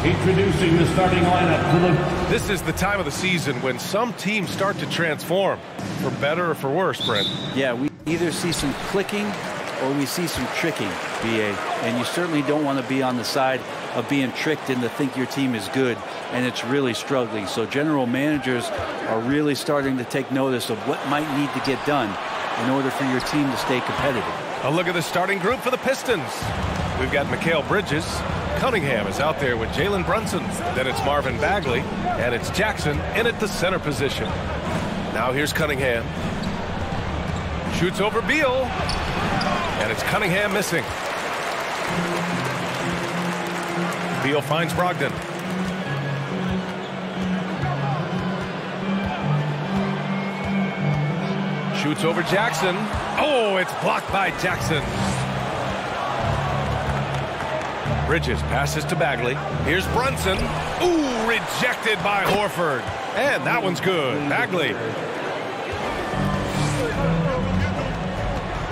Introducing the starting lineup for the... This is the time of the season when some teams start to transform, for better or for worse, Brent. Yeah, we either see some clicking or we see some tricking, BA. And you certainly don't want to be on the side of being tricked into think your team is good and it's really struggling. So general managers are really starting to take notice of what might need to get done in order for your team to stay competitive. A look at the starting group for the Pistons. We've got Mikal Bridges. Cunningham is out there with Jalen Brunson. Then it's Marvin Bagley, and it's Jackson in at the center position. Now here's Cunningham. Shoots over Beal, and it's Cunningham missing. Beal finds Brogdon. Shoots over Jackson. Oh, it's blocked by Jackson. Bridges passes to Bagley. Here's Brunson. Ooh, rejected by Horford. And that one's good. Bagley.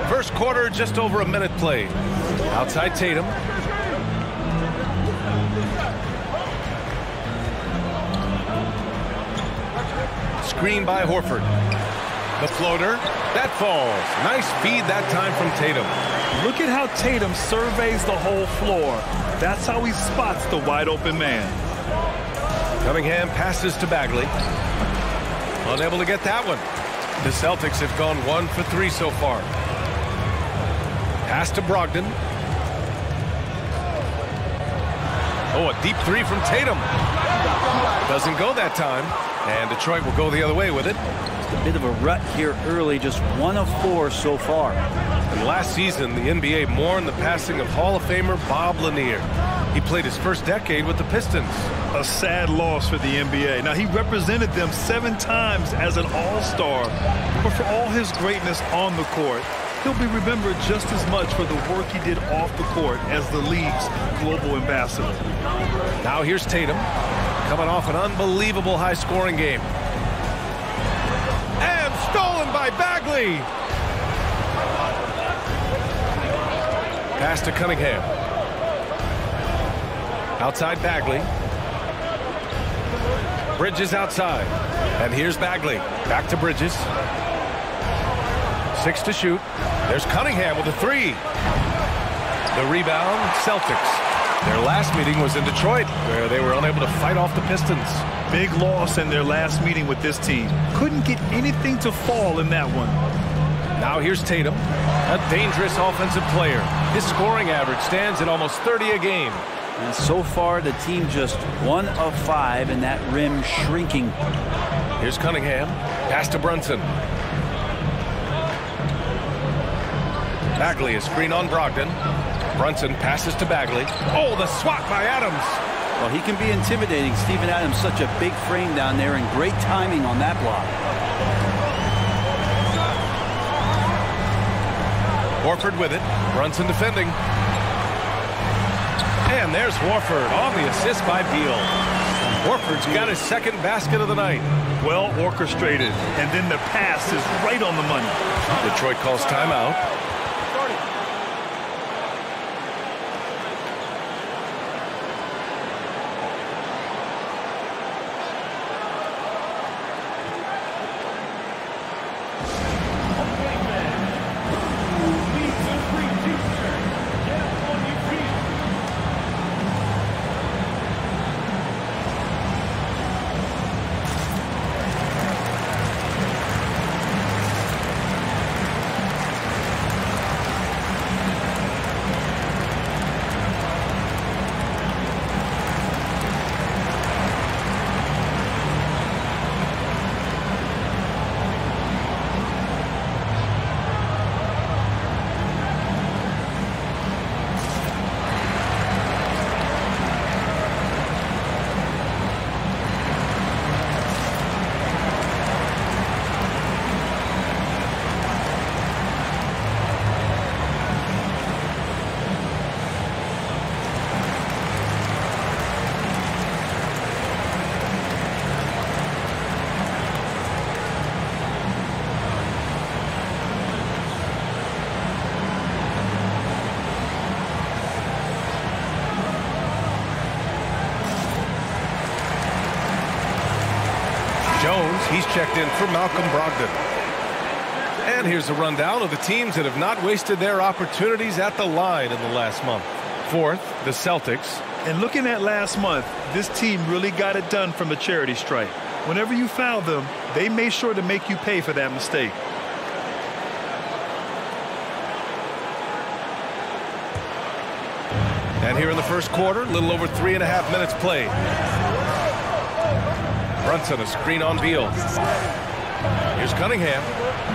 First quarter, just over a minute played. Outside Tatum. Screen by Horford. The floater. That falls. Nice feed that time from Tatum. Look at how Tatum surveys the whole floor. That's how he spots the wide open man. Cunningham passes to Bagley. Unable to get that one. The Celtics have gone 1 for 3 so far. Pass to Brogdon. Oh, a deep three from Tatum. Doesn't go that time. And Detroit will go the other way with it. A bit of a rut here early, just 1 of 4 so far. And last season, the NBA mourned the passing of Hall of Famer Bob Lanier. He played his first decade with the Pistons. A sad loss for the NBA. Now, he represented them 7 times as an all-star, but for all his greatness on the court, he'll be remembered just as much for the work he did off the court as the league's global ambassador. Now here's Tatum, coming off an unbelievable high-scoring game. And stolen by Bagley. Pass to Cunningham. Outside Bagley. Bridges outside. And here's Bagley. Back to Bridges. 6 to shoot. There's Cunningham with a 3. The rebound, Celtics. Their last meeting was in Detroit, where they were unable to fight off the Pistons. Big loss in their last meeting with this team. Couldn't get anything to fall in that one. Now here's Tatum, a dangerous offensive player. His scoring average stands at almost 30 a game. And so far, the team just 1 of 5, and that rim shrinking. Here's Cunningham. Pass to Brunson. Bagley is screen on Brogdon. Brunson passes to Bagley. Oh, the swat by Adams. Well, he can be intimidating. Steven Adams, such a big frame down there, and great timing on that block. Horford with it. Brunson defending. And there's Horford on the assist by Beal. Horford's got his second basket of the night. Well orchestrated, and then the pass is right on the money. Detroit calls timeout. He's checked in for Malcolm Brogdon. And here's a rundown of the teams that have not wasted their opportunities at the line in the last month. Fourth, the Celtics. And looking at last month, this team really got it done from the charity stripe. Whenever you foul them, they made sure to make you pay for that mistake. And here in the first quarter, a little over 3.5 minutes played. Brunson, a screen on Beal. Here's Cunningham.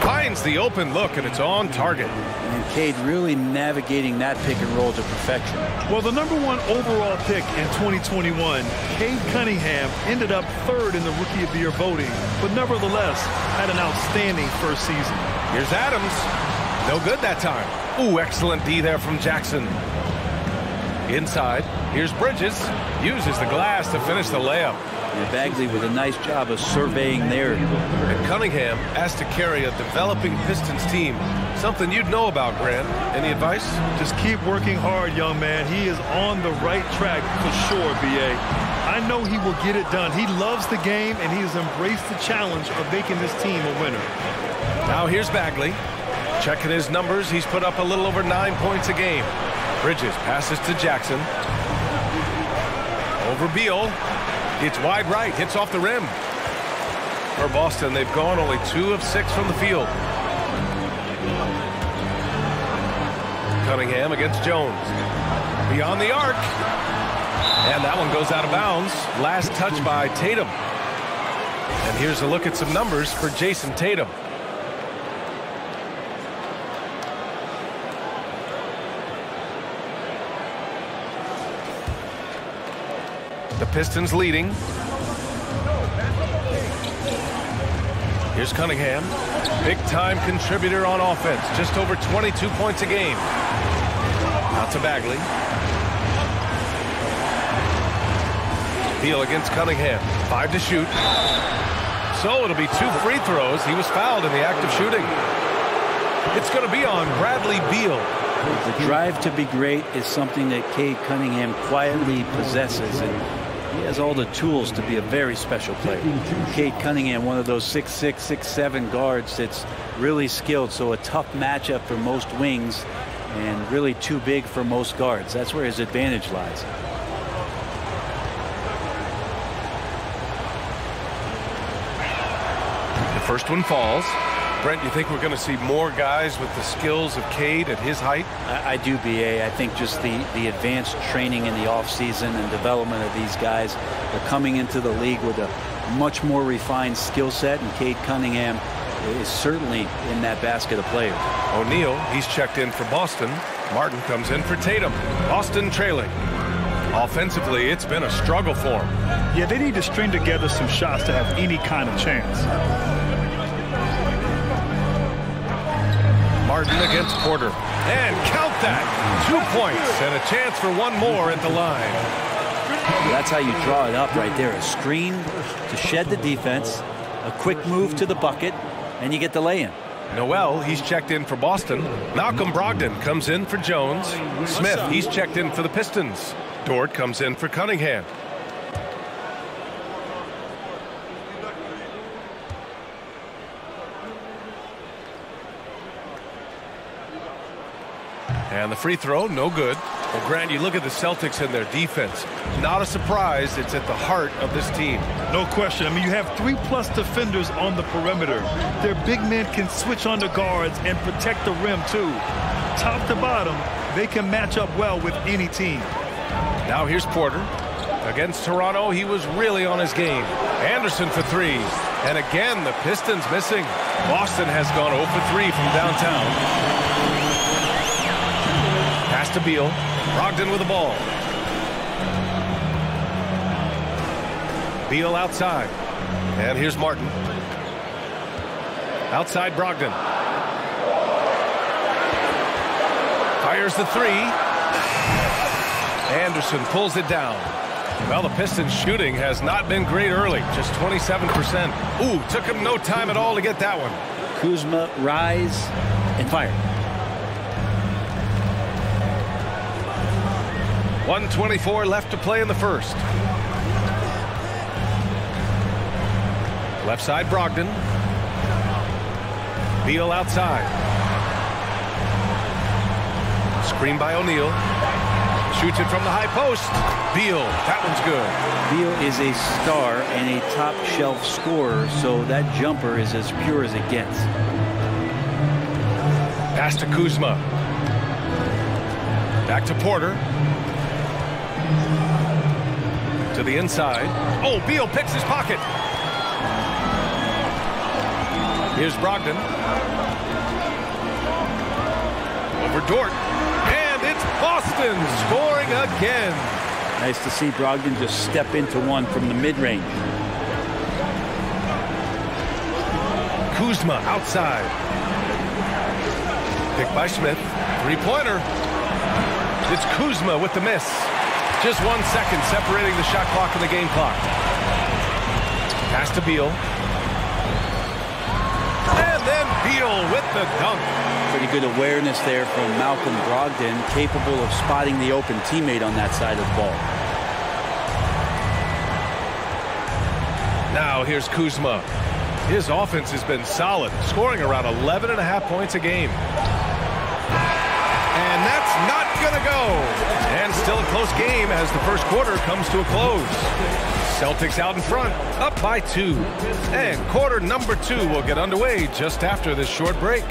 Finds the open look, and it's on target. And Cade really navigating that pick and roll to perfection. Well, the #1 overall pick in 2021, Cade Cunningham, ended up 3rd in the Rookie of the Year voting, but nevertheless had an outstanding first season. Here's Adams. No good that time. Ooh, excellent D there from Jackson. Inside, here's Bridges. Uses the glass to finish the layup. And Bagley with a nice job of surveying there. And Cunningham asked to carry a developing Pistons team. Something you'd know about, Grant. Any advice? Just keep working hard, young man. He is on the right track for sure, B.A. I know he will get it done. He loves the game, and he has embraced the challenge of making this team a winner. Now here's Bagley. Checking his numbers, he's put up a little over 9 points a game. Bridges passes to Jackson. Over Beal. It's wide right, hits off the rim. For Boston, they've gone only 2 of 6 from the field. Cunningham against Jones. Beyond the arc. And that one goes out of bounds. Last touch by Tatum. And here's a look at some numbers for Jason Tatum. The Pistons leading. Here's Cunningham. Big-time contributor on offense. Just over 22 points a game. Out to Bagley. Beal against Cunningham. 5 to shoot. So it'll be 2 free throws. He was fouled in the act of shooting. It's going to be on Bradley Beal. The drive to be great is something that Cade Cunningham quietly possesses, and he has all the tools to be a very special player. Cade Cunningham, one of those 6'6", 6'7" guards that's really skilled, so a tough matchup for most wings and really too big for most guards. That's where his advantage lies. The first one falls. Brent, you think we're going to see more guys with the skills of Cade at his height? I do, B.A. I think just the advanced training in the offseason and development of these guys. They're coming into the league with a much more refined skill set, and Cade Cunningham is certainly in that basket of players. O'Neal, he's checked in for Boston. Martin comes in for Tatum. Boston trailing. Offensively, it's been a struggle for them. Yeah, they need to string together some shots to have any kind of chance. Martin against Porter. And count that. 2 points and a chance for one more at the line. That's how you draw it up right there. A screen to shed the defense, a quick move to the bucket, and you get the lay-in. Noel, he's checked in for Boston. Malcolm Brogdon comes in for Jones. Smith, he's checked in for the Pistons. Dort comes in for Cunningham. And the free throw, no good. Well, Grant, you look at the Celtics and their defense. Not a surprise, it's at the heart of this team. No question. I mean, you have 3+ defenders on the perimeter. Their big men can switch on the guards and protect the rim, too. Top to bottom, they can match up well with any team. Now here's Porter. Against Toronto, he was really on his game. Anderson for 3. And again, the Pistons missing. Boston has gone 0 for 3 from downtown. Pass to Beal. Brogdon with the ball. Beal outside. And here's Martin. Outside Brogdon. Fires the 3. Anderson pulls it down. Well, the Pistons shooting has not been great early. Just 27%. Ooh, took him no time at all to get that one. Kuzma, rise, and fire. 1:24 left to play in the first. Left side, Brogdon. Beal outside. Screen by O'Neal. Shoots it from the high post. Beal, that one's good. Beal is a star and a top shelf scorer, so that jumper is as pure as it gets. Pass to Kuzma. Back to Porter. To the inside. Oh, Beal picks his pocket. Here's Brogdon. Over Dort. And it's Boston scoring again. Nice to see Brogdon just step into one from the mid-range. Kuzma outside. Picked by Smith. Three-pointer. It's Kuzma with the miss. Just 1 second separating the shot clock and the game clock. Pass to Beal. And then Beal with the dunk. Pretty good awareness there from Malcolm Brogdon, capable of spotting the open teammate on that side of the ball. Now here's Kuzma. His offense has been solid, scoring around 11.5 points a game. And that's not going to go. And still a close game as the first quarter comes to a close. Celtics out in front, up by 2. And quarter number 2 will get underway just after this short break.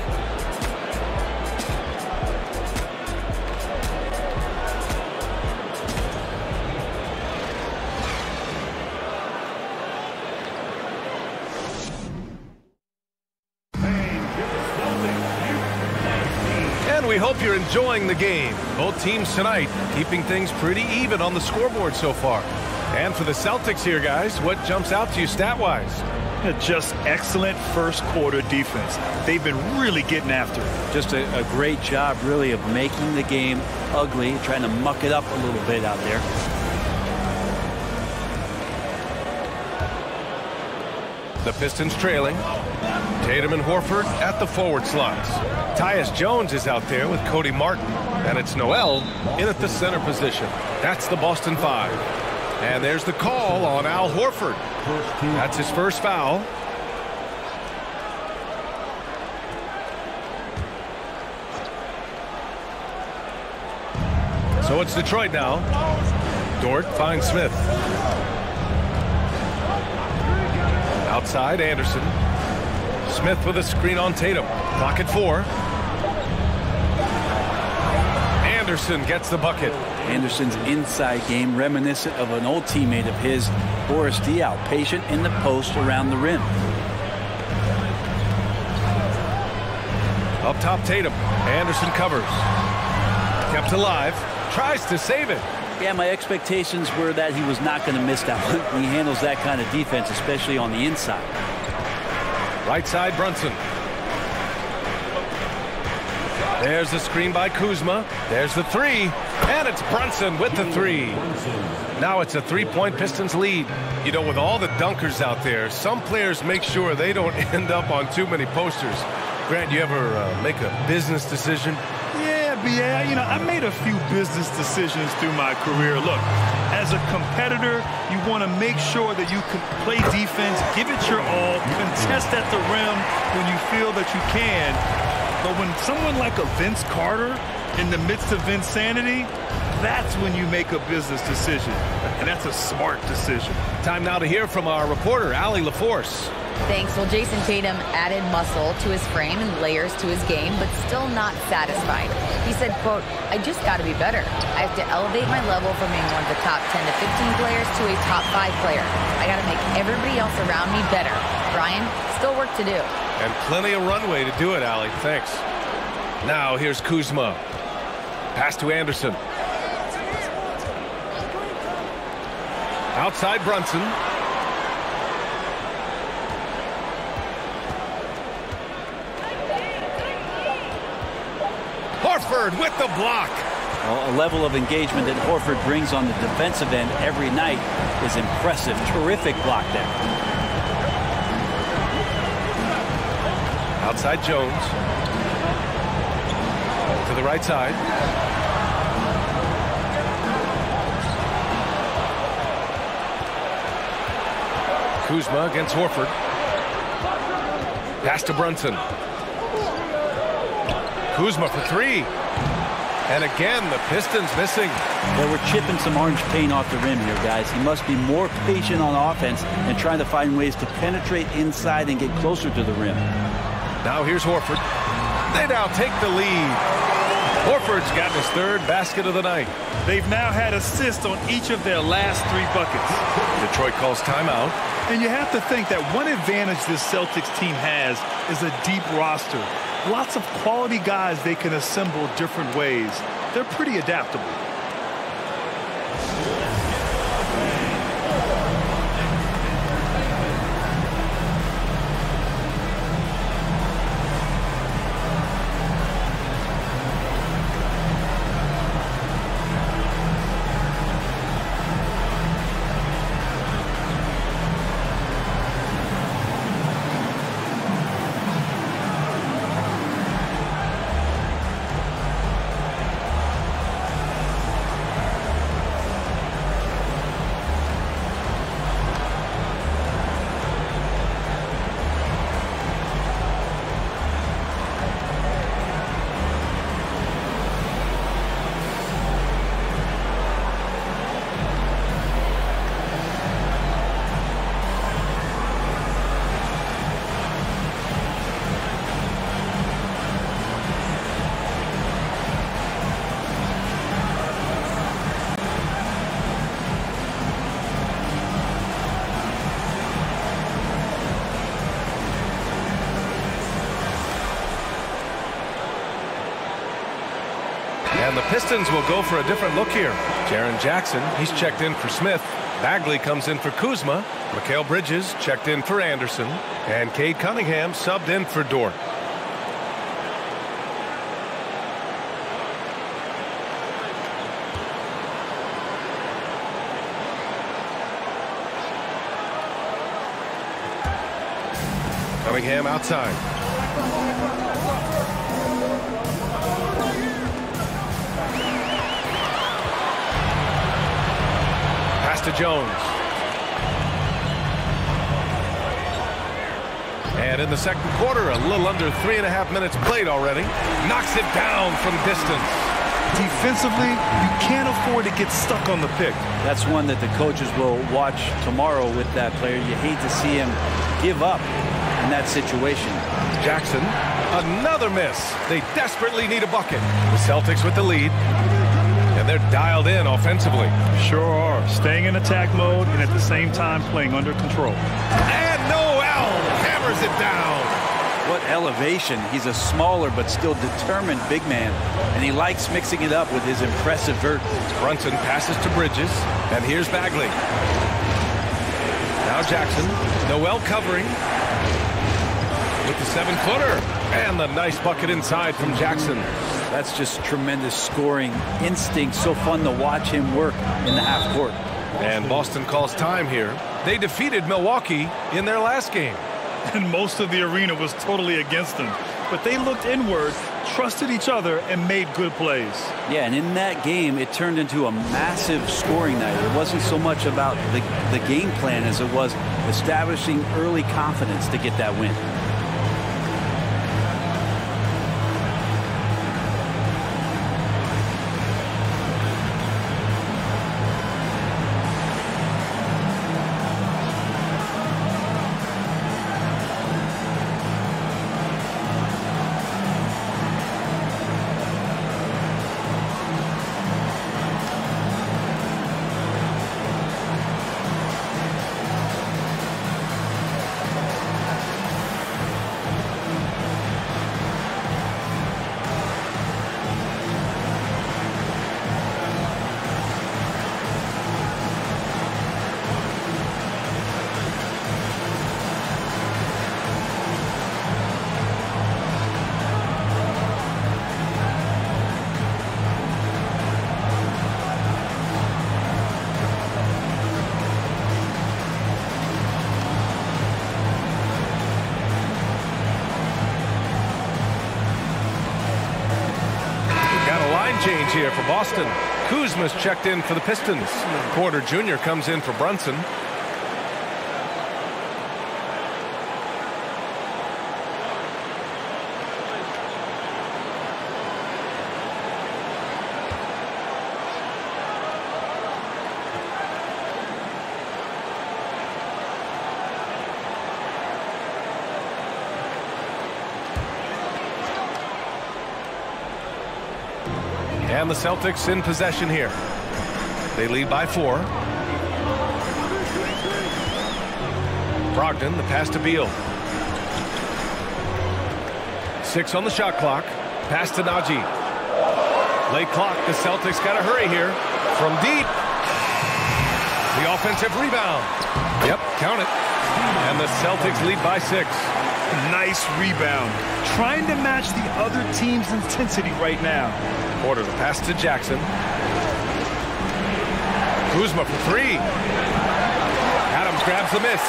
We hope you're enjoying the game. Both teams tonight keeping things pretty even on the scoreboard so far. And for the Celtics here, guys, what jumps out to you stat-wise? Just excellent first quarter defense. They've been really getting after it. Just a great job, really, of making the game ugly, trying to muck it up a little bit out there. The Pistons trailing. Tatum and Horford at the forward slots. Tyus Jones is out there with Cody Martin. And it's Noel in at the center position. That's the Boston 5. And there's the call on Al Horford. That's his first foul. So it's Detroit now. Dort finds Smith. Outside, Anderson. Smith with a screen on Tatum. Clock at 4. Anderson gets the bucket. Anderson's inside game reminiscent of an old teammate of his, Boris Diaw, patient in the post around the rim. Up top, Tatum. Anderson covers. Kept alive. Tries to save it. Yeah, my expectations were that he was not going to miss that one. He handles that kind of defense, especially on the inside. Right side, Brunson. There's the screen by Kuzma. There's the 3. And it's Brunson with the 3. Now it's a 3-point Pistons lead. You know, with all the dunkers out there, some players make sure they don't end up on too many posters. Grant, you ever make a business decision? Yeah, you know, I made a few business decisions through my career. Look, as a competitor, you want to make sure that you can play defense, give it your all, contest at the rim when you feel that you can. But when someone like a Vince Carter in the midst of Vinsanity, that's when you make a business decision. And that's a smart decision. Time now to hear from our reporter, Allie LaForce. Thanks. Well, Jason Tatum added muscle to his frame and layers to his game, but still not satisfied. He said, quote, "I just got to be better. I have to elevate my level from being one of the top 10 to 15 players to a top 5 player. I got to make everybody else around me better. Brian, still work to do." And plenty of runway to do it, Allie. Thanks. Now here's Kuzma. Pass to Anderson. Outside Brunson. Horford with the block. Well, a level of engagement that Horford brings on the defensive end every night is impressive. Terrific block there. Outside Jones. To the right side. Kuzma against Horford. Pass to Brunson. Kuzma for three. And again, the Pistons missing. Well, we're chipping some orange paint off the rim here, guys. He must be more patient on offense and trying to find ways to penetrate inside and get closer to the rim. Now here's Horford. They now take the lead. Horford's gotten his third basket of the night. They've now had assists on each of their last 3 buckets. Detroit calls timeout. And you have to think that one advantage this Celtics team has is a deep roster. Lots of quality guys they can assemble different ways. They're pretty adaptable. And the Pistons will go for a different look here. Jaren Jackson, he's checked in for Smith. Bagley comes in for Kuzma. Mikal Bridges checked in for Anderson. And Cade Cunningham subbed in for Dort. Cunningham outside. Pass to Jones. And in the second quarter, a little under 3.5 minutes played already. Knocks it down from distance. Defensively, you can't afford to get stuck on the pick. That's one that the coaches will watch tomorrow with that player. You hate to see him give up in that situation. Jackson, another miss. They desperately need a bucket. The Celtics with the lead. And they're dialed in offensively. Sure are. Staying in attack mode and at the same time playing under control. And Noel hammers it down. What elevation. He's a smaller but still determined big man. And he likes mixing it up with his impressive vert. Brunson passes to Bridges. And here's Bagley. Now Jackson. Noel covering. With the 7-footer. And the nice bucket inside from Jackson. That's just tremendous scoring instinct. So fun to watch him work in the half court. And Boston calls time here. They defeated Milwaukee in their last game. And most of the arena was totally against them. But they looked inward, trusted each other, and made good plays. Yeah, and in that game, it turned into a massive scoring night. It wasn't so much about the game plan as it was establishing early confidence to get that win. Change here for Boston. Kuzma's checked in for the Pistons. Porter Jr. comes in for Brunson. And the Celtics in possession here. They lead by 4. Brogdon, the pass to Beal. 6 on the shot clock. Pass to Najee. Late clock. The Celtics got to hurry here. From deep. The offensive rebound. Yep, count it. And the Celtics lead by 6. Nice rebound. Trying to match the other team's intensity right now. Porter, the pass to Jackson. Kuzma for 3. Adams grabs the miss.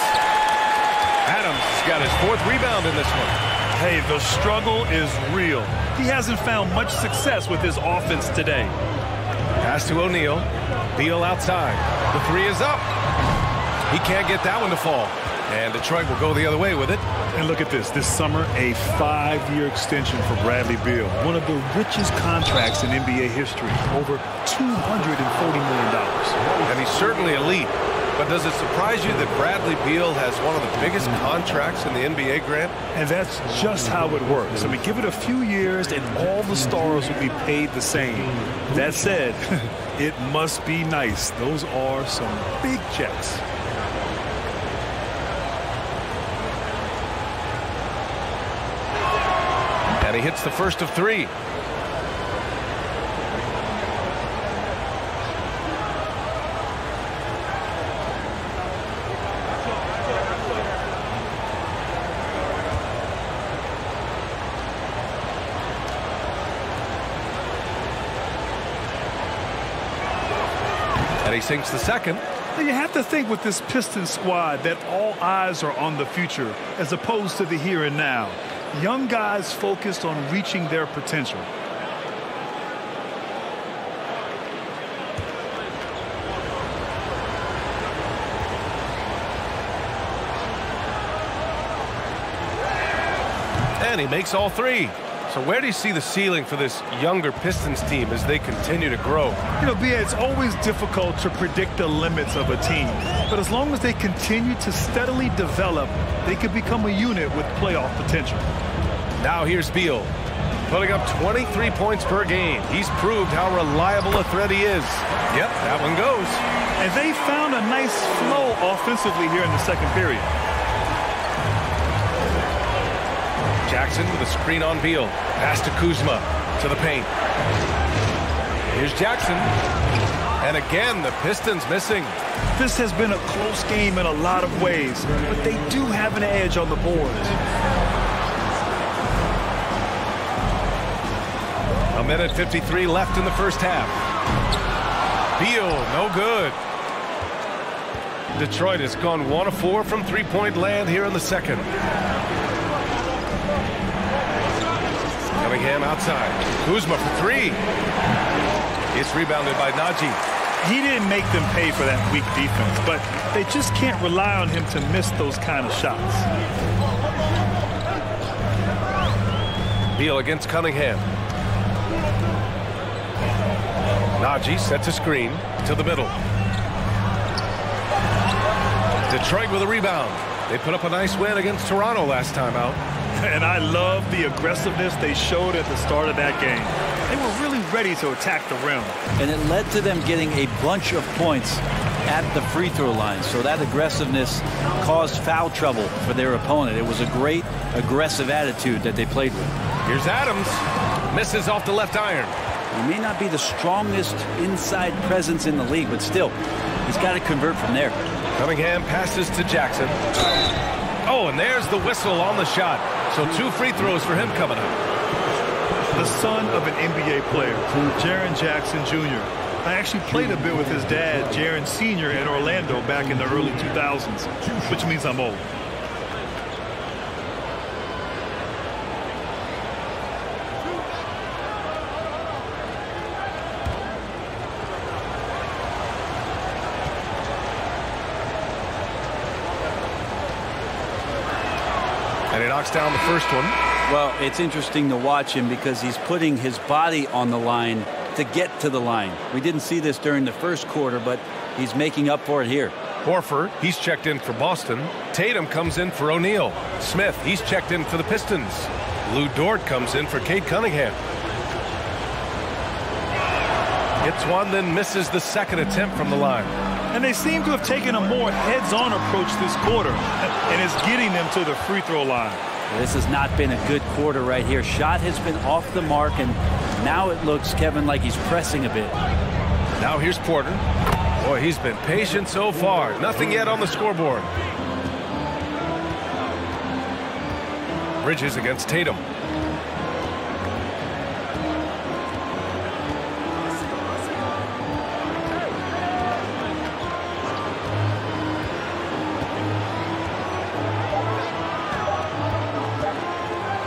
Adams got his 4th rebound in this one. Hey, the struggle is real. He hasn't found much success with his offense today. Pass to O'Neal. Beal outside. The 3 is up. He can't get that one to fall. And Detroit will go the other way with it. And look at this. This summer, a 5-year extension for Bradley Beal. One of the richest contracts in NBA history. Over $240 million. And he's certainly elite. But does it surprise you that Bradley Beal has one of the biggest contracts in the NBA, Grant? And that's just how it works. I mean, give it a few years and all the stars will be paid the same. That said, it must be nice. Those are some big checks. And he hits the first of 3. And he sinks the second. And you have to think with this Pistons squad that all eyes are on the future as opposed to the here and now. Young guys focused on reaching their potential. And he makes all 3. So where do you see the ceiling for this younger Pistons team as they continue to grow? You know, B.A., it's always difficult to predict the limits of a team. But as long as they continue to steadily develop, they could become a unit with playoff potential. Now here's Beal, putting up 23 points per game. He's proved how reliable a threat he is. Yep, that one goes. And they found a nice flow offensively here in the second period. Jackson with a screen on Beal. Pass to Kuzma to the paint. Here's Jackson. And again, the Pistons missing. This has been a close game in a lot of ways, but they do have an edge on the boards. A minute 53 left in the first half. Beal, no good. Detroit has gone 1 of 4 from three-point land here in the second. Cunningham outside. Kuzma for 3. It's rebounded by Najee. He didn't make them pay for that weak defense, but they just can't rely on him to miss those kind of shots. Beal against Cunningham. Najee sets a screen to the middle. Detroit with a rebound. They put up a nice win against Toronto last time out. And I love the aggressiveness they showed at the start of that game. They were really ready to attack the rim. And it led to them getting a bunch of points at the free throw line. So that aggressiveness caused foul trouble for their opponent. It was a great aggressive attitude that they played with. Here's Adams. Misses off the left iron. He may not be the strongest inside presence in the league, but still, he's got to convert from there. Cunningham passes to Jackson. Oh, and there's the whistle on the shot. So 2 free throws for him coming up. The son of an NBA player, Jaren Jackson Jr. I actually played a bit with his dad, Jaren Sr. in Orlando back in the early 2000s, which means I'm old. And he knocks down the first one. Well, it's interesting to watch him because he's putting his body on the line to get to the line. We didn't see this during the first quarter, but he's making up for it here. Horford, he's checked in for Boston. Tatum comes in for O'Neal. Smith, he's checked in for the Pistons. Lou Dort comes in for Cade Cunningham. Hits one, then misses the second attempt from the line. And they seem to have taken a more heads-on approach this quarter, and it's getting them to the free throw line. This has not been a good quarter right here. Shot has been off the mark, and now it looks, Kevin, like he's pressing a bit. Now here's Porter. Boy, he's been patient so far. Nothing yet on the scoreboard. Bridges against Tatum.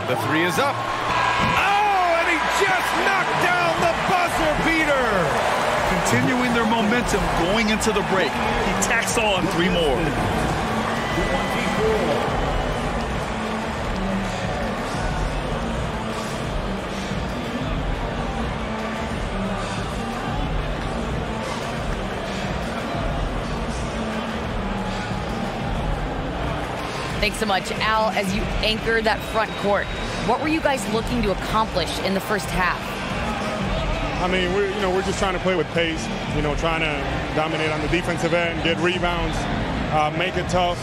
The three is up. Oh, and he just knocked down the buzzer beater. Continuing their momentum going into the break. He tacks on 3 more. Thanks so much, Al. As you anchor that front court, what were you guys looking to accomplish in the first half? I mean, we're just trying to play with pace, trying to dominate on the defensive end, get rebounds, make it tough.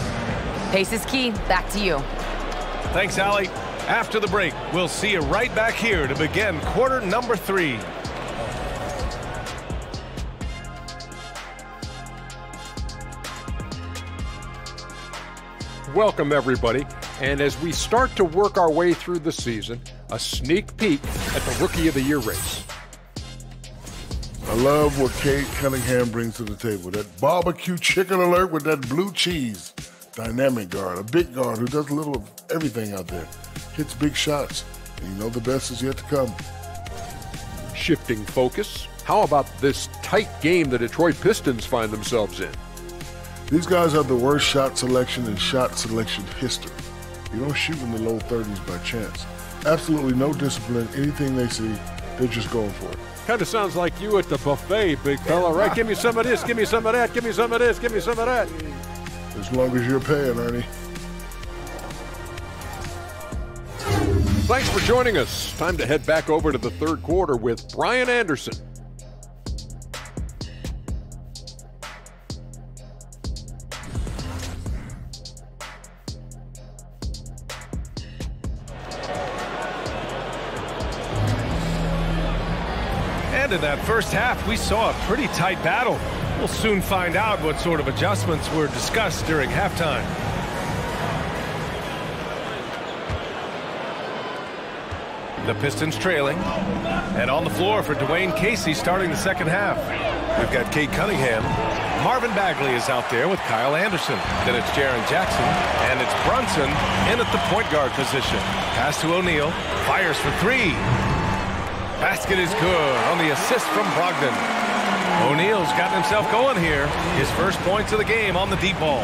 Pace is key. Back to you. Thanks, Allie. After the break, we'll see you right back here to begin quarter number 3. Welcome, everybody. And as we start to work our way through the season, a sneak peek at the Rookie of the Year race. I love what Cade Cunningham brings to the table. That barbecue chicken alert with that blue cheese. Dynamic guard, a big guard who does a little of everything out there. Hits big shots, and the best is yet to come. Shifting focus, how about this tight game the Detroit Pistons find themselves in? These guys have the worst shot selection in shot selection history. You don't shoot in the low 30s by chance. Absolutely no discipline. Anything they see, they're just going for it. Kind of sounds like you at the buffet, big fella, right? Give me some of this, give me some of that, give me some of this, give me some of that. As long as you're paying, Ernie. Thanks for joining us. Time to head back over to the third quarter with Brian Anderson. And in that first half, we saw a pretty tight battle. We'll soon find out what sort of adjustments were discussed during halftime. The Pistons trailing. And on the floor for Dwayne Casey starting the second half. We've got Cade Cunningham. Marvin Bagley is out there with Kyle Anderson. Then it's Jaren Jackson. And it's Brunson in at the point guard position. Pass to O'Neal. Fires for 3. Basket is good on the assist from Brogdon. O'Neal's gotten himself going here. His first points of the game on the deep ball.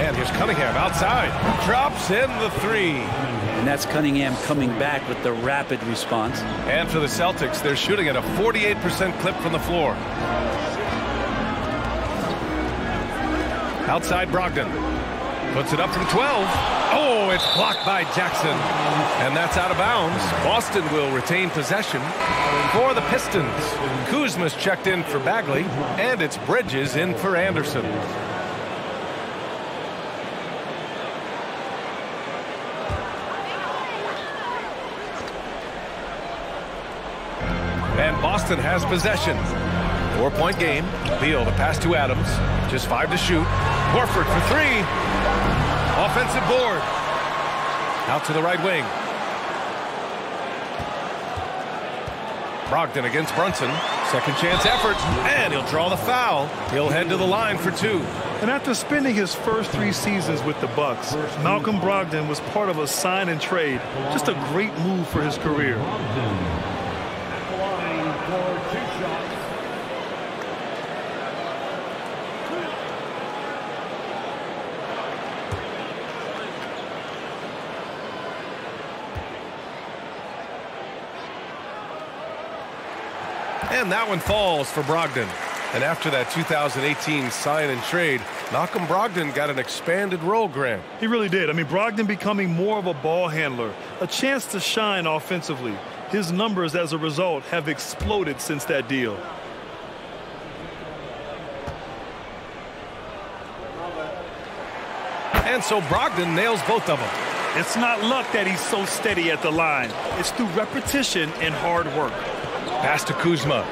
And here's Cunningham outside. Drops in the 3. And that's Cunningham coming back with the rapid response. And for the Celtics, they're shooting at a 48% clip from the floor. Outside Brogdon. Puts it up from 12. Oh, it's blocked by Jackson. And that's out of bounds. Boston will retain possession for the Pistons. Kuzma's checked in for Bagley, and it's Bridges in for Anderson. And Boston has possession. 4-point game. Beal to pass to Adams. Just 5 to shoot. Horford for 3. Offensive board. Out to the right wing. Brogdon against Brunson. Second chance effort. And he'll draw the foul. He'll head to the line for 2. And after spending his first 3 seasons with the Bucks, Malcolm Brogdon was part of a sign and trade. Just a great move for his career. And that one falls for Brogdon. And after that 2018 sign and trade, Malcolm Brogdon got an expanded role, Grant. He really did. I mean, Brogdon becoming more of a ball handler, a chance to shine offensively. His numbers as a result have exploded since that deal. And so Brogdon nails both of them. It's not luck that he's so steady at the line. It's through repetition and hard work. Pass to Kuzma.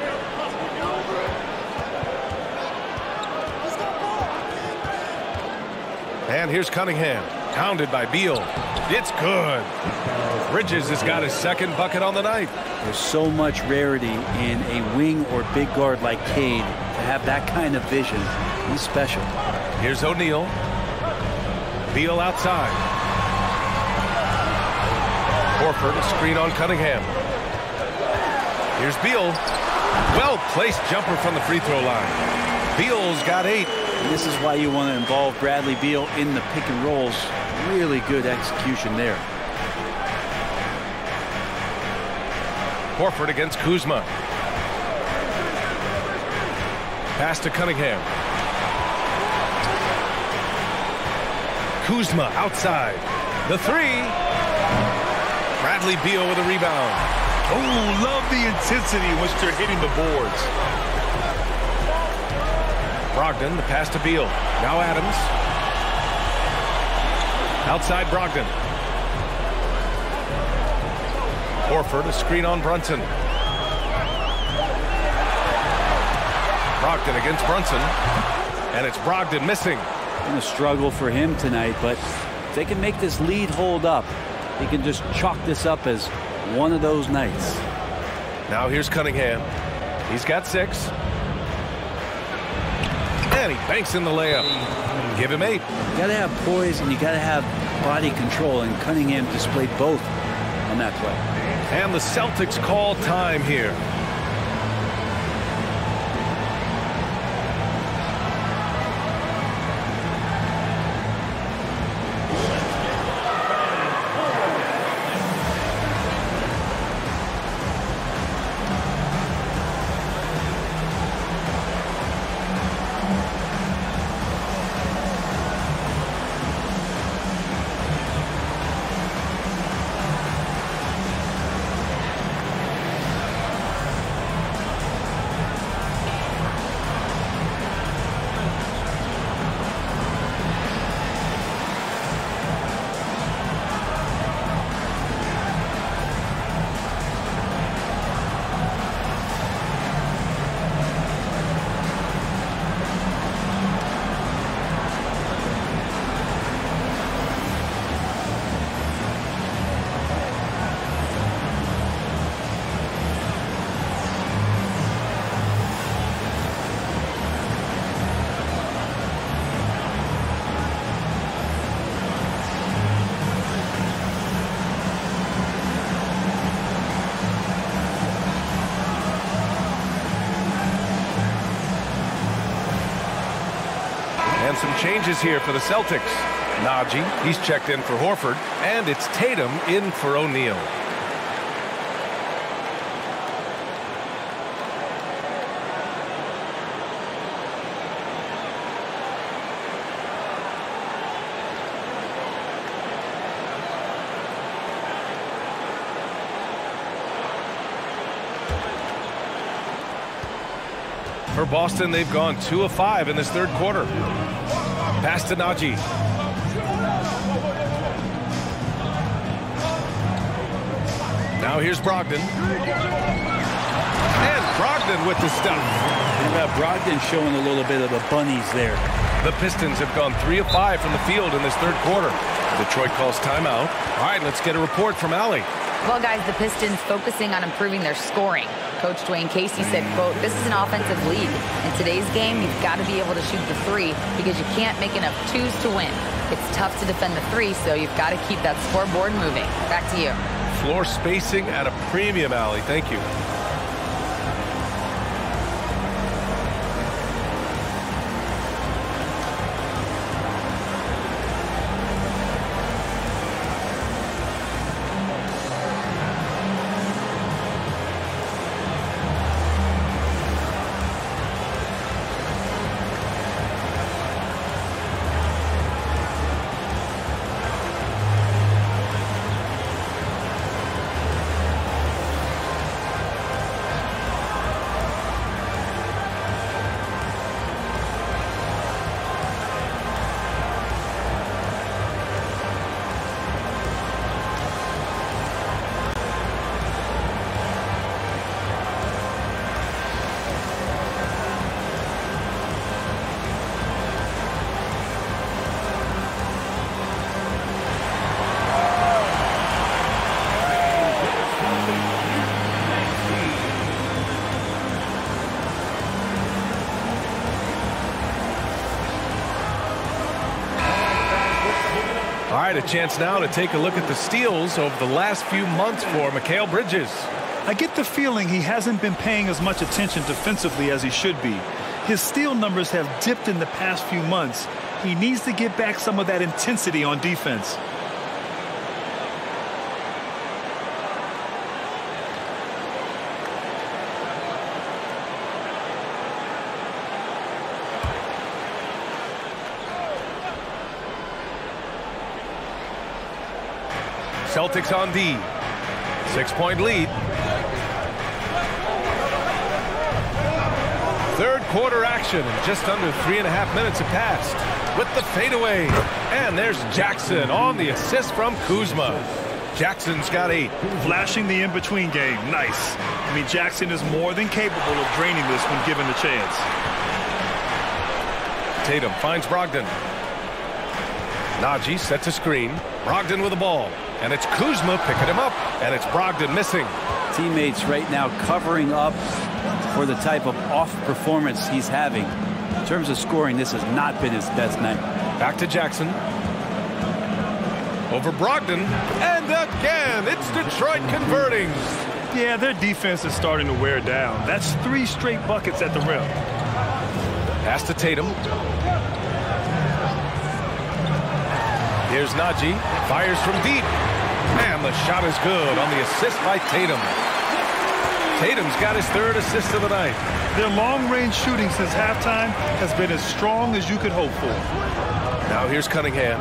And here's Cunningham. Pounded by Beal. It's good. Bridges has got his second bucket on the night. There's so much rarity in a wing or big guard like Cade to have that kind of vision. He's special. Here's O'Neal. Beal outside. Horford, a screen on Cunningham. Here's Beal. Well-placed jumper from the free throw line. Beal's got 8. And this is why you want to involve Bradley Beal in the pick and rolls. Really good execution there. Horford against Kuzma. Pass to Cunningham. Kuzma outside. The 3. Bradley Beal with a rebound. Oh, love the intensity in which they're hitting the boards. Brogdon, the pass to Beal. Now Adams. Outside Brogdon. Horford, a screen on Brunson. Brogdon against Brunson. And it's Brogdon missing. Been a struggle for him tonight, but if they can make this lead hold up, he can just chalk this up as one of those nights. Now here's Cunningham. He's got 6. And he banks in the layup. Give him 8. You got to have poise and you got to have body control, and Cunningham displayed both on that play. And the Celtics call time here. And some changes here for the Celtics. Najee, he's checked in for Horford. And it's Tatum in for O'Neal. For Boston, they've gone 2 of 5 in this third quarter. Pass to Najee. Now here's Brogdon. And Brogdon with the stuff. Brogdon showing a little bit of the bunnies there. The Pistons have gone 3 of 5 from the field in this third quarter. Detroit calls timeout. All right, let's get a report from Allie. Well, guys, the Pistons focusing on improving their scoring. Coach Dwayne Casey said, quote, "This is an offensive league. In today's game, you've got to be able to shoot the 3 because you can't make enough 2s to win. It's tough to defend the 3, so you've got to keep that scoreboard moving." Back to you. Floor spacing at a premium, Allie. Thank you. right, a chance now to take a look at the steals over the last few months for Mikal Bridges. I get the feeling he hasn't been paying as much attention defensively as he should be. His steal numbers have dipped in the past few months. He needs to get back some of that intensity on defense. Celtics on D. 6-point lead. Third quarter action, and just under 3.5 minutes have passed. With the fadeaway. And there's Jackson on the assist from Kuzma. Jackson's got 8. Flashing the in-between game. Nice. I mean, Jackson is more than capable of draining this when given the chance. Tatum finds Brogdon. Najee sets a screen. Brogdon with the ball. And it's Kuzma picking him up. And it's Brogdon missing. Teammates right now covering up for the type of off performance he's having. In terms of scoring, this has not been his best night. Back to Jackson. Over Brogdon. And again, it's Detroit converting. Yeah, their defense is starting to wear down. That's 3 straight buckets at the rim. Pass to Tatum. Here's Najee. Fires from deep. And the shot is good on the assist by Tatum. Tatum's got his 3rd assist of the night. Their long-range shooting since halftime has been as strong as you could hope for. Now here's Cunningham.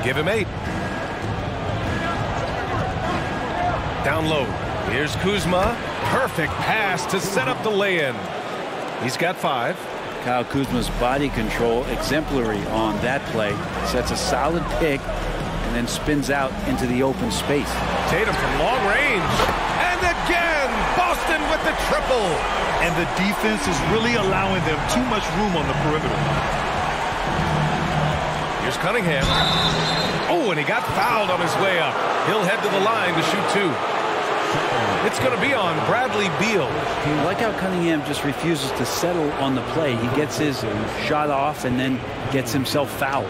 Give him 8. Down low. Here's Kuzma. Perfect pass to set up the lay-in. He's got 5. Kyle Kuzma's body control exemplary on that play. Sets a solid pick and then spins out into the open space. Tatum from long range. And again, Boston with the triple. And the defense is really allowing them too much room on the perimeter. Here's Cunningham. Oh, and he got fouled on his way up. He'll head to the line to shoot 2. It's going to be on Bradley Beal. I like how Cunningham just refuses to settle on the play. He gets his shot off and then gets himself fouled.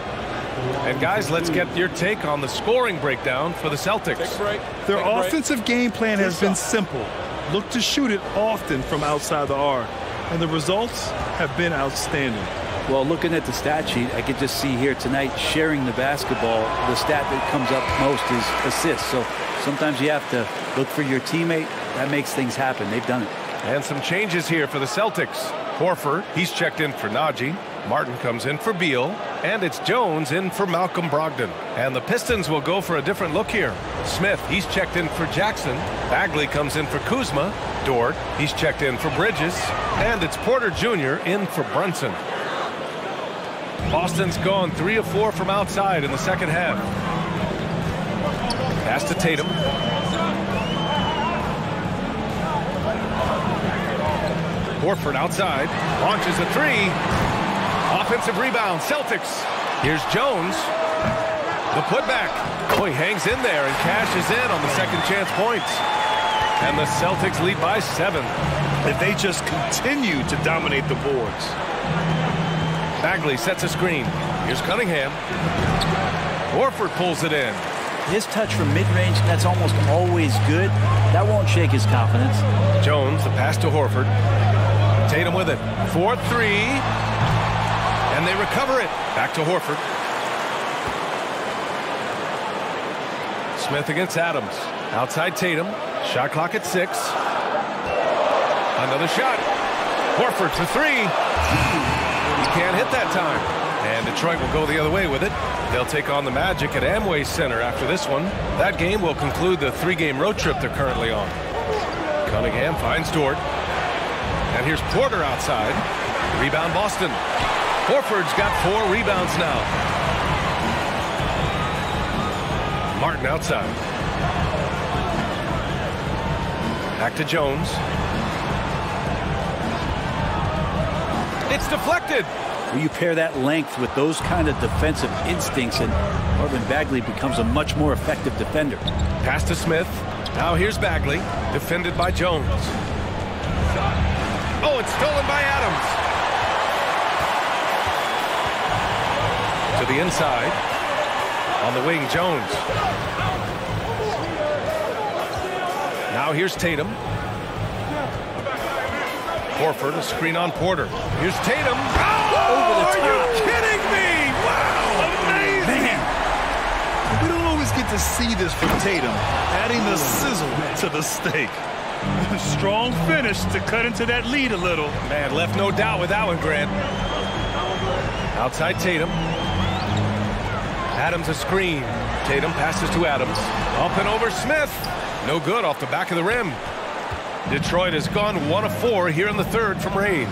And guys, let's get your take on the scoring breakdown for the Celtics. Their offensive game plan has been simple. Look to shoot it often from outside the arc. And the results have been outstanding. Well, looking at the stat sheet, I could just see here tonight sharing the basketball. The stat that comes up most is assists. So sometimes you have to look for your teammate. That makes things happen. They've done it. And some changes here for the Celtics. Horford, he's checked in for Najee. Martin comes in for Beal. And it's Jones in for Malcolm Brogdon. And the Pistons will go for a different look here. Smith, he's checked in for Jackson. Bagley comes in for Kuzma. Dort, he's checked in for Bridges. And it's Porter Jr. in for Brunson. Boston's gone 3 of 4 from outside in the second half. Pass to Tatum. Horford outside. Launches a 3. Offensive rebound. Celtics. Here's Jones. The putback. Boy, hangs in there and cashes in on the second chance points. And the Celtics lead by 7. If they just continue to dominate the boards. Bagley sets a screen. Here's Cunningham. Horford pulls it in. His touch from mid-range, that's almost always good. That won't shake his confidence. Jones, the pass to Horford. Tatum with it. 4-3. And they recover it. Back to Horford. Smith against Adams. Outside Tatum. Shot clock at 6. Another shot. Horford for 3. He can't hit that time. And Detroit will go the other way with it. They'll take on the Magic at Amway Center after this one. That game will conclude the 3-game road trip they're currently on. Cunningham finds Dort. And here's Porter outside. Rebound Boston. Horford's got 4 rebounds now. Martin outside. Back to Jones. It's deflected. You pair that length with those kind of defensive instincts, and Marvin Bagley becomes a much more effective defender. Pass to Smith. Now here's Bagley, defended by Jones. Oh, it's stolen by Adams. To the inside. On the wing, Jones. Now here's Tatum. Horford, a screen on Porter. Here's Tatum. Oh, over the top. Are you kidding me? Wow, amazing. Man, we don't always get to see this from Tatum, adding the sizzle to the steak. Strong finish to cut into that lead a little. Man, left no doubt with that one, Grant. Outside Tatum. Adams a screen. Tatum passes to Adams. Up and over Smith. No good off the back of the rim. Detroit has gone 1 of 4 here in the third from range.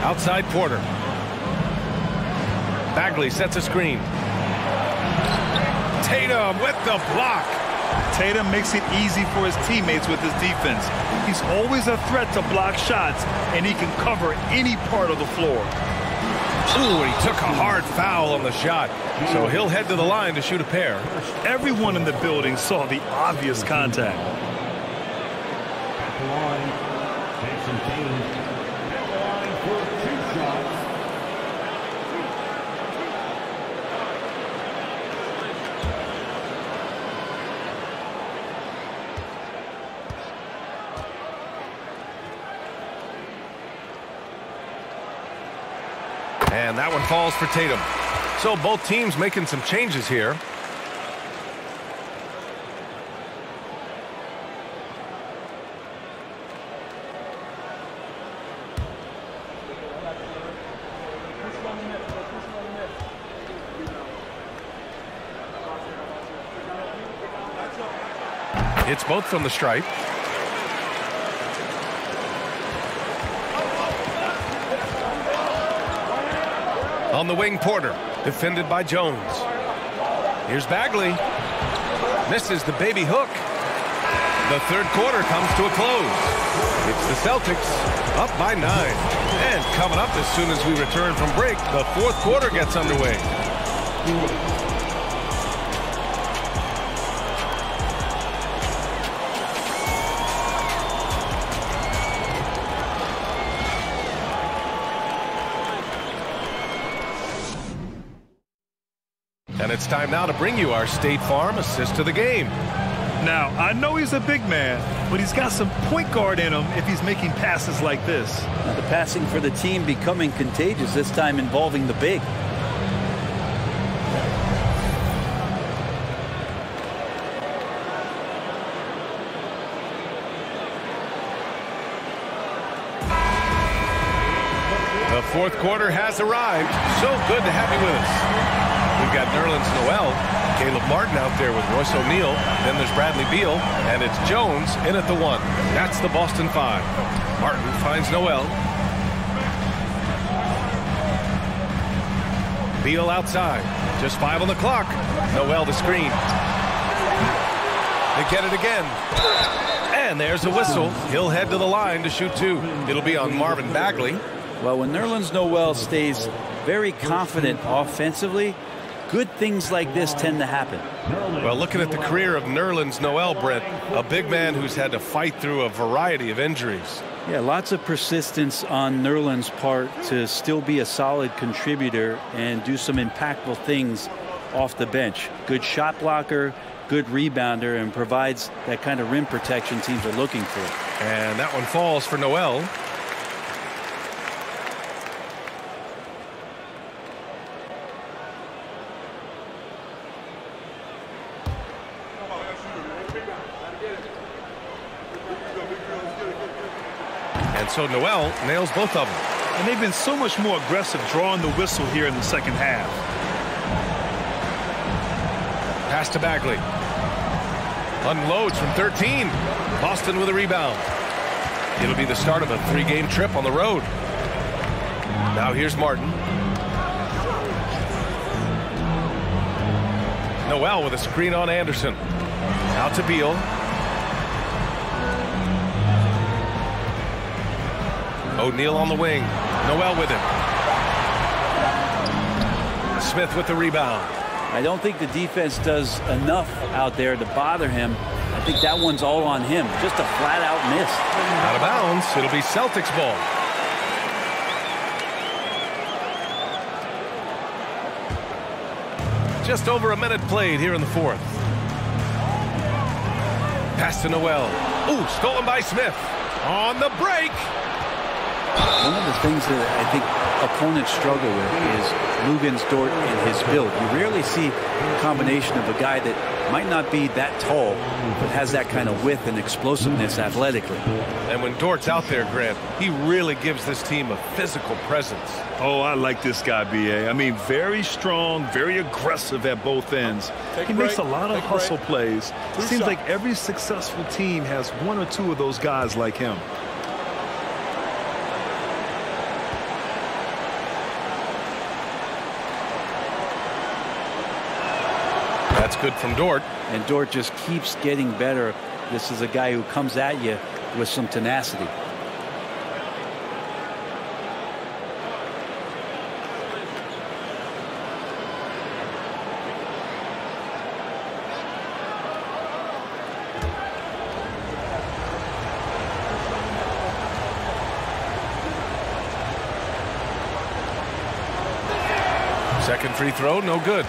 Outside Porter. Bagley sets a screen. Tatum with the block. Tatum makes it easy for his teammates with his defense. He's always a threat to block shots, and he can cover any part of the floor. Ooh, and he took a hard foul on the shot. So he'll head to the line to shoot a pair. Everyone in the building saw the obvious contact. At the line, Jason Tatum. At the line for 2 shots. And that one falls for Tatum. So both teams making some changes here. It's both from the stripe. On the wing, Porter, defended by Jones. Here's Bagley. Misses the baby hook. The third quarter comes to a close. It's the Celtics up by 9. And coming up as soon as we return from break, the fourth quarter gets underway. And it's time now to bring you our State Farm assist to the game. Now, I know he's a big man, but he's got some point guard in him if he's making passes like this. Now the passing for the team becoming contagious, this time involving the big. The fourth quarter has arrived. So good to have you with us. We've got Nerlens Noel, Caleb Martin out there with Royce O'Neal. Then there's Bradley Beal, and it's Jones in at the 1. That's the Boston 5. Martin finds Noel. Beal outside. Just 5 on the clock. Noel the screen. They get it again. And there's a whistle. He'll head to the line to shoot 2. It'll be on Marvin Bagley. Well, when Nerlens Noel stays very confident offensively, good things like this tend to happen. Well, looking at the career of Nerlens Noel, Brent, a big man who's had to fight through a variety of injuries. Yeah, lots of persistence on Nerlens' part to still be a solid contributor and do some impactful things off the bench. Good shot blocker, good rebounder, and provides that kind of rim protection teams are looking for. And that one falls for Noel. And so Noel nails both of them. And they've been so much more aggressive drawing the whistle here in the second half. Pass to Bagley. Unloads from 13. Boston with a rebound. It'll be the start of a 3-game trip on the road. Now here's Martin. Noel with a screen on Anderson. Out to Beal. O'Neal on the wing. Noel with him. Smith with the rebound. I don't think the defense does enough out there to bother him. I think that one's all on him. Just a flat-out miss. Out of bounds. It'll be Celtics ball. Just over a minute played here in the fourth. Pass to Noel. Ooh, stolen by Smith. On the break. One of the things that I think opponents struggle with is Luguentz Dort and his build. You rarely see a combination of a guy that might not be that tall, but has that kind of width and explosiveness athletically. And when Dort's out there, Grant, he really gives this team a physical presence. Oh, I like this guy, B.A. I mean, very strong, very aggressive at both ends. He makes a lot of hustle plays. It seems like every successful team has one or two of those guys like him. That's good from Dort. And Dort just keeps getting better. This is a guy who comes at you with some tenacity. Second free throw, no good.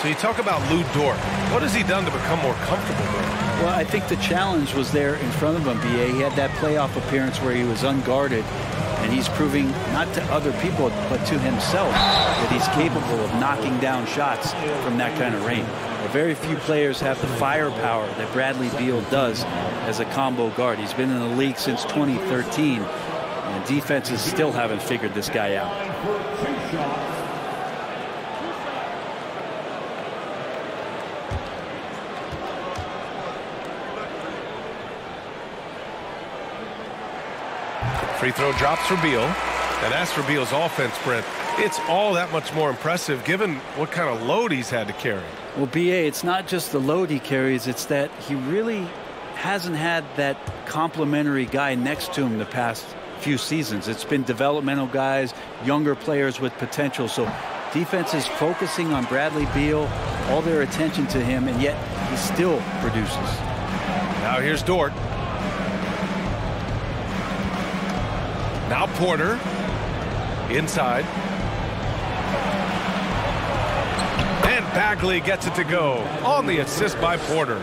So you talk about Lu Dort. What has he done to become more comfortable there? Well, I think the challenge was there in front of him, B.A. He had that playoff appearance where he was unguarded, and he's proving not to other people but to himself that he's capable of knocking down shots from that kind of range. Very few players have the firepower that Bradley Beal does as a combo guard. He's been in the league since 2013, and defenses still haven't figured this guy out. Free throw drops for Beal. And as for Beal's offense, Brent, it's all that much more impressive given what kind of load he's had to carry. Well, B.A., it's not just the load he carries, it's that he really hasn't had that complimentary guy next to him the past few seasons. It's been developmental guys, younger players with potential. So defense is focusing on Bradley Beal, all their attention to him, and yet he still produces. Now here's Dort. Now Porter. Inside. And Bagley gets it to go on the assist by Porter.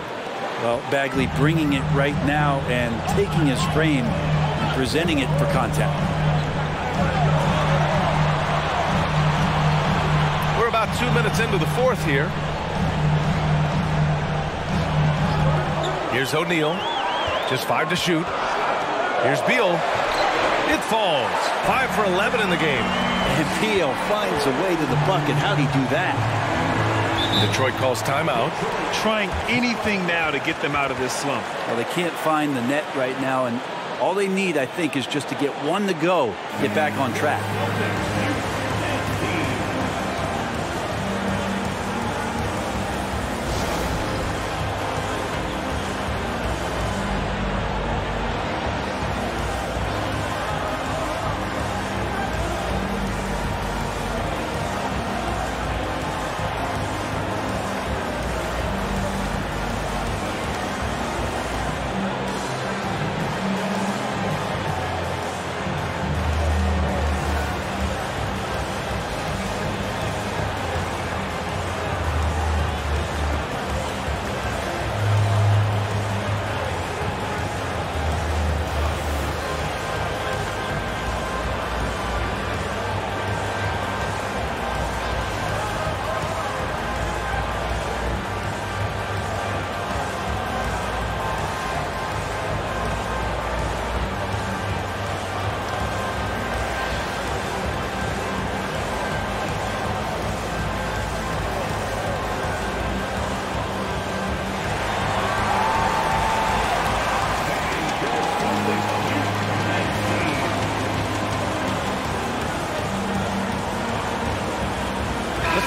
Well, Bagley bringing it right now and taking his frame and presenting it for contact. We're about 2 minutes into the fourth here. Here's O'Neal. Just 5 to shoot. Here's Beal. It falls. 5 for 11 in the game. And Beal finds a way to the bucket. How'd he do that? Detroit calls timeout. Trying anything now to get them out of this slump. Well, they can't find the net right now, and all they need, I think, is just to get one to go, get back on track.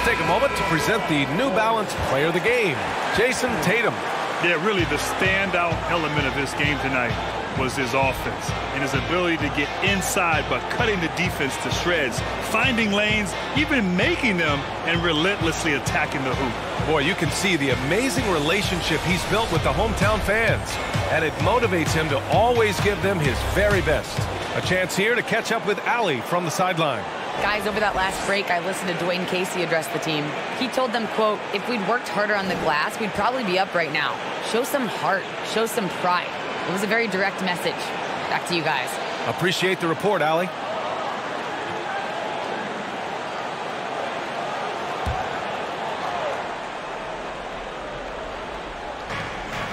Take a moment to present the New Balance Player of the Game, Jason Tatum. Yeah, really the standout element of this game tonight was his offense and his ability to get inside by cutting the defense to shreds, finding lanes, even making them, and relentlessly attacking the hoop. Boy, you can see the amazing relationship he's built with the hometown fans, and it motivates him to always give them his very best. A chance here to catch up with Allie from the sideline. Guys, over that last break, I listened to Dwayne Casey address the team. He told them, quote, if we'd worked harder on the glass, we'd probably be up right now. Show some heart. Show some pride. It was a very direct message. Back to you guys. Appreciate the report, Allie.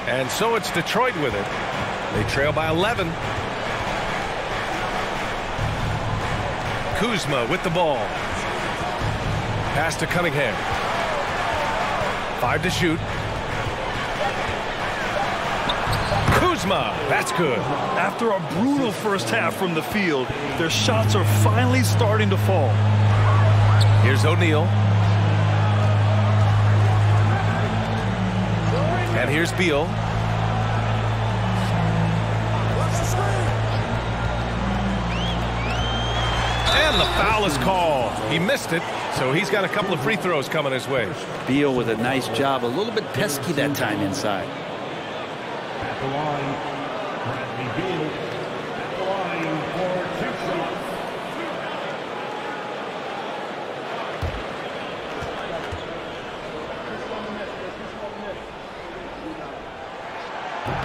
And so it's Detroit with it. They trail by 11. Kuzma with the ball. Pass to Cunningham. 5 to shoot. Kuzma, that's good. After a brutal first half from the field, their shots are finally starting to fall. Here's O'Neal. And here's Beal. And the foul is called. He missed it, so he's got a couple of free throws coming his way. Beal with a nice job. A little bit pesky that time inside. At the line, Bradley Beal. At the line for 2 shots.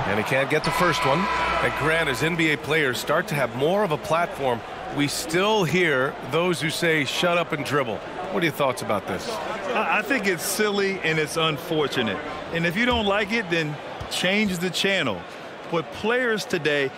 And he can't get the first one. And Grant, as NBA players start to have more of a platform, we still hear those who say, shut up and dribble. What are your thoughts about this? I think it's silly and it's unfortunate. And if you don't like it, then change the channel. But players today,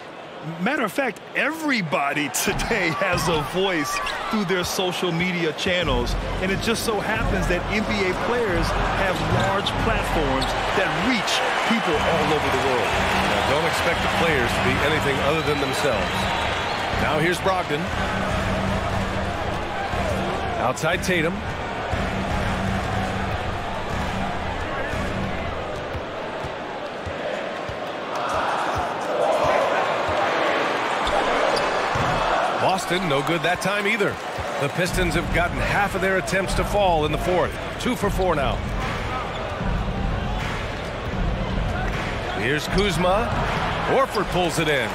matter of fact, everybody today has a voice through their social media channels. And it just so happens that NBA players have large platforms that reach people all over the world. Now, don't expect the players to be anything other than themselves. Now here's Brogdon. Outside Tatum. Boston, no good that time either. The Pistons have gotten half of their attempts to fall in the fourth. 2 for 4 now. Here's Kuzma. Horford pulls it in.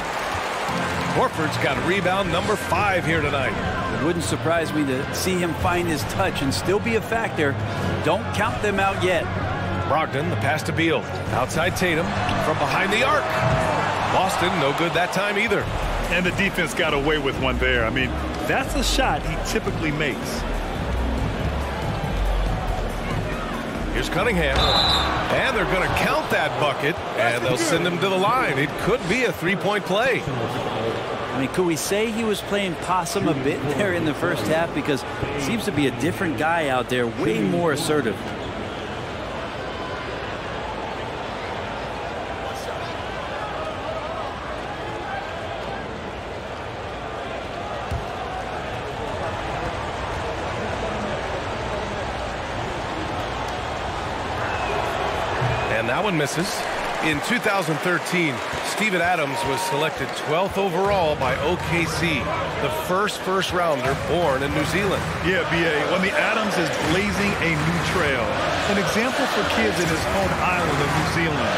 Horford's got rebound number 5 here tonight. It wouldn't surprise me to see him find his touch and still be a factor. Don't count them out yet. Brogdon, the pass to Beal. Outside Tatum from behind the arc. Boston, no good that time either. And the defense got away with one there. I mean, that's a shot he typically makes. Here's Cunningham. And they're going to count that bucket, and they'll send him to the line. It could be a 3-point play. I mean, could we say he was playing possum a bit there in the first half? Because it seems to be a different guy out there, way more assertive. And that one misses. In 2013, Steven Adams was selected 12th overall by OKC, the first rounder born in New Zealand. Yeah, B.A., when the Adams is blazing a new trail, an example for kids in his home island of New Zealand.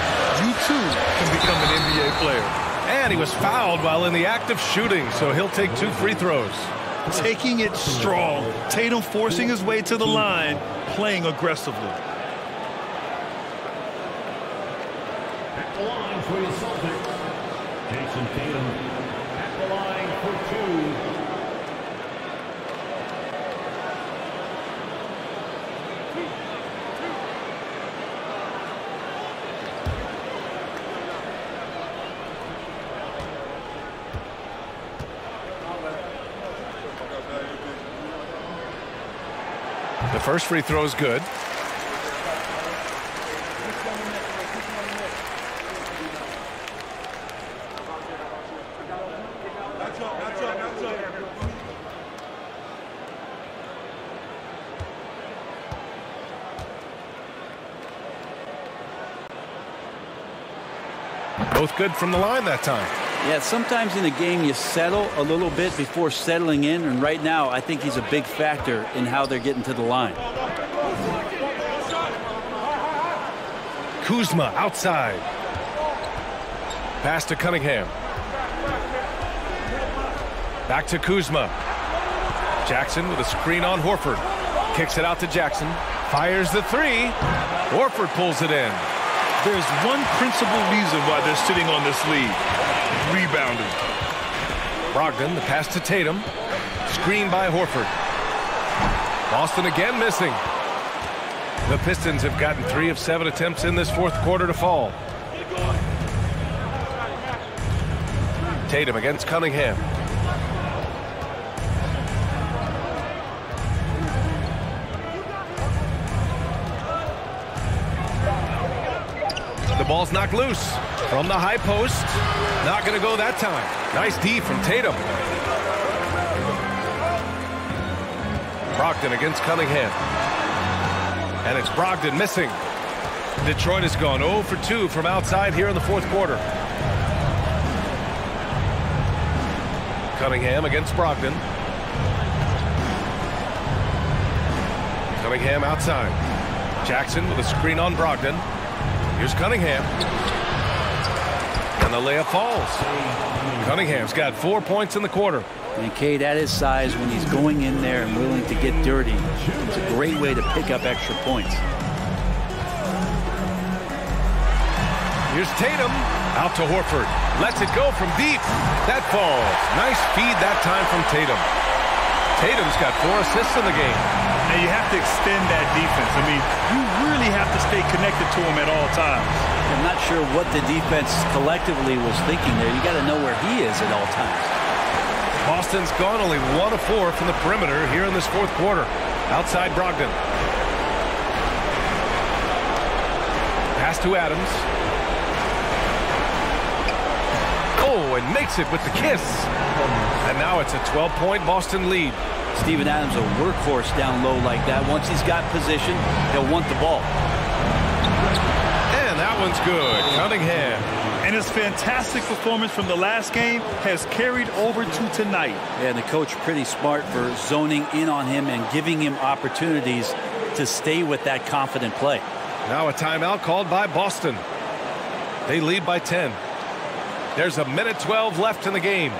You too can become an NBA player. And he was fouled while in the act of shooting, so he'll take 2 free throws. Taking it strong. Tatum forcing his way to the line, playing aggressively. At the line for the Celtics, Jason Tatum. At the line for 2. The first free throw is good. Both good from the line that time. Yeah, sometimes in the game you settle a little bit before settling in, and right now I think he's a big factor in how they're getting to the line. Kuzma outside. Pass to Cunningham. Back to Kuzma. Jackson with a screen on Horford. Kicks it out to Jackson. Fires the three. Horford pulls it in. There's one principal reason why they're sitting on this lead. Rebounding. Brogdon, the pass to Tatum. Screen by Horford. Boston again missing. The Pistons have gotten 3 of 7 attempts in this fourth quarter to fall. Tatum against Cunningham. The ball's knocked loose from the high post. Not going to go that time. Nice D from Tatum. Brogdon against Cunningham. And it's Brogdon missing. Detroit has gone 0 for 2 from outside here in the fourth quarter. Cunningham against Brogdon. Cunningham outside. Jackson with a screen on Brogdon. Here's Cunningham. And the layup falls. Cunningham's got 4 points in the quarter. And Cade, at his size, when he's going in there and willing to get dirty, it's a great way to pick up extra points. Here's Tatum. Out to Horford. Lets it go from deep. That falls. Nice feed that time from Tatum. Tatum's got 4 assists in the game. And you have to extend that defense. I mean, you really have to stay connected to him at all times. I'm not sure what the defense collectively was thinking there. You got to know where he is at all times. Boston's gone only 1 of 4 from the perimeter here in this fourth quarter. Outside Brogdon. Pass to Adams. Oh, and makes it with the kiss. And now it's a 12-point Boston lead. Steven Adams, a workhorse down low like that. Once he's got position, he'll want the ball. And that one's good. Cunningham. And his fantastic performance from the last game has carried over to tonight. And the coach pretty smart for zoning in on him and giving him opportunities to stay with that confident play. Now a timeout called by Boston. They lead by 10. There's a minute 12 left in the game.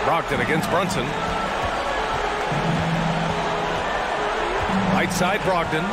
Brogdon against Brunson. Right side Brogdon.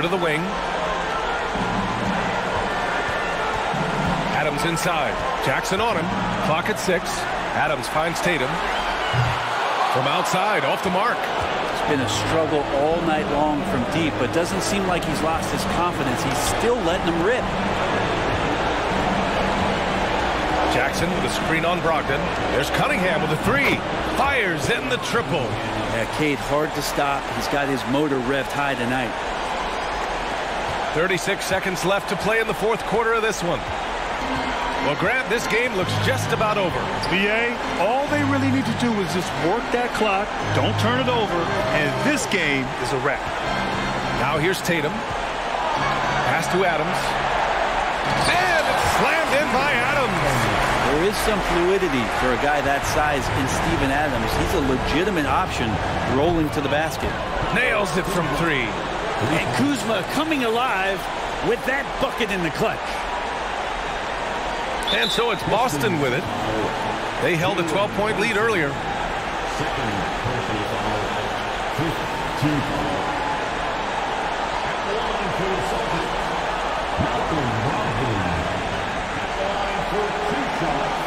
Over to the wing. Adams inside. Jackson on him. Clock at 6. Adams finds Tatum. From outside, off the mark. It's been a struggle all night long from deep, but doesn't seem like he's lost his confidence. He's still letting them rip. Jackson with a screen on Brogdon. There's Cunningham with a 3. Fires in the triple. Yeah, Cade, hard to stop. He's got his motor revved high tonight. 36 seconds left to play in the fourth quarter of this one. Well, Grant, this game looks just about over. BA, all they really need to do is just work that clock, don't turn it over, and this game is a wrap. Now here's Tatum. Pass to Adams. And it's slammed in by Adams. There is some fluidity for a guy that size in Steven Adams. He's a legitimate option rolling to the basket. Nails it from 3. And Kuzma coming alive with that bucket in the clutch. And so it's Boston with it. They held a 12-point lead earlier. Second personal foul. 15 foul. At the line for the Celtics, Malcolm Brogdon. At the line for 2 shots.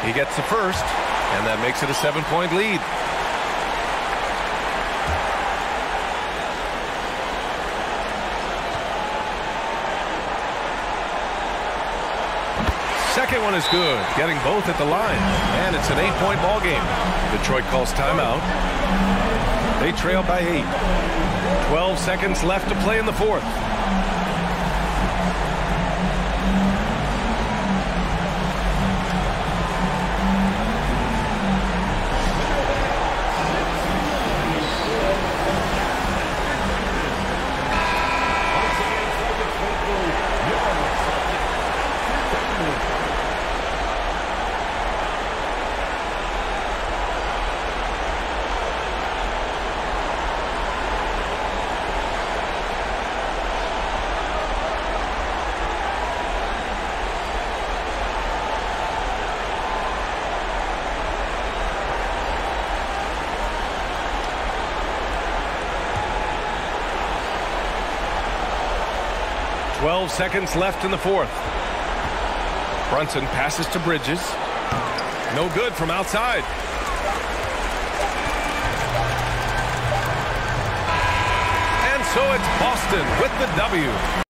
He gets the first, and that makes it a 7-point lead. Second one is good, getting both at the line, and it's an 8-point ball game. Detroit calls timeout. They trail by 8. 12 seconds left to play in the fourth. Seconds left in the fourth. Brunson passes to Bridges. No good from outside. And so it's Boston with the W.